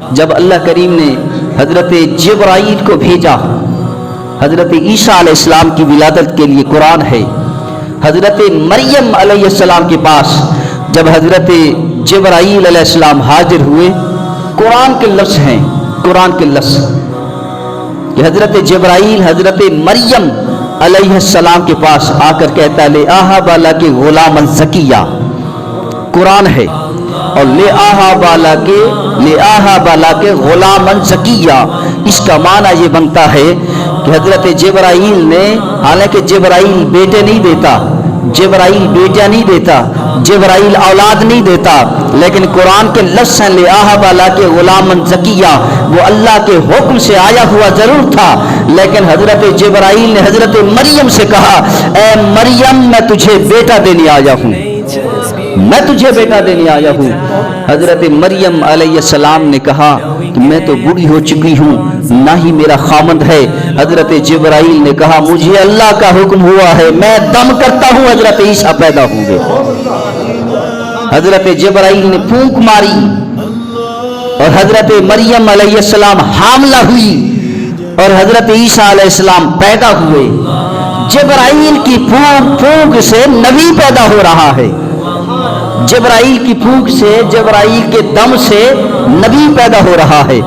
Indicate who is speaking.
Speaker 1: جب اللہ کریم نے حضرت جبرائیل کو بھیجا حضرت عیسیٰ علیہ السلام کی ولادت کے لیے، قرآن ہے حضرت مریم علیہ السلام کے پاس جب حضرت جبرائیل علیہ السلام حاضر ہوئے، قرآن کے لفظ ہیں، قرآن کے لفظ کہ حضرت جبرائیل حضرت مریم علیہ السلام کے پاس آ کر کہتا لے آہا بالا کے غلام زکیہ، قرآن ہے، اور لے آہا بالا کے غلام زکیہ، اس کا معنی یہ بنتا ہے کہ حضرت جبرائیل نے، حالانکہ جبرائیل بیٹے نہیں دیتا، جبرائیل بیٹا نہیں دیتا، جبرائیل اولاد نہیں دیتا، لیکن قرآن کے لفظ ہیں لے آہا بالا کے غلام زکیہ، وہ اللہ کے حکم سے آیا ہوا ضرور تھا، لیکن حضرت جبرائیل نے حضرت مریم سے کہا اے مریم میں تجھے بیٹا دینے آیا ہوں، میں تجھے بیٹا دینے آیا ہوں۔ حضرت مریم علیہ السلام نے کہا کہ میں تو بوڑھی ہو چکی ہوں، نہ ہی میرا خامند ہے۔ حضرت جبرائیل نے کہا مجھے اللہ کا حکم ہوا ہے، میں دم کرتا ہوں حضرت عیسیٰ پیدا ہوں گے۔ حضرت جبرائیل نے پھونک ماری اور حضرت مریم علیہ السلام حاملہ ہوئی اور حضرت عیسیٰ علیہ السلام پیدا ہوئے۔ جبرائیل کی پھونک سے نبی پیدا ہو رہا ہے، جبرائیل کی پھونک سے، جبرائیل کے دم سے نبی پیدا ہو رہا ہے۔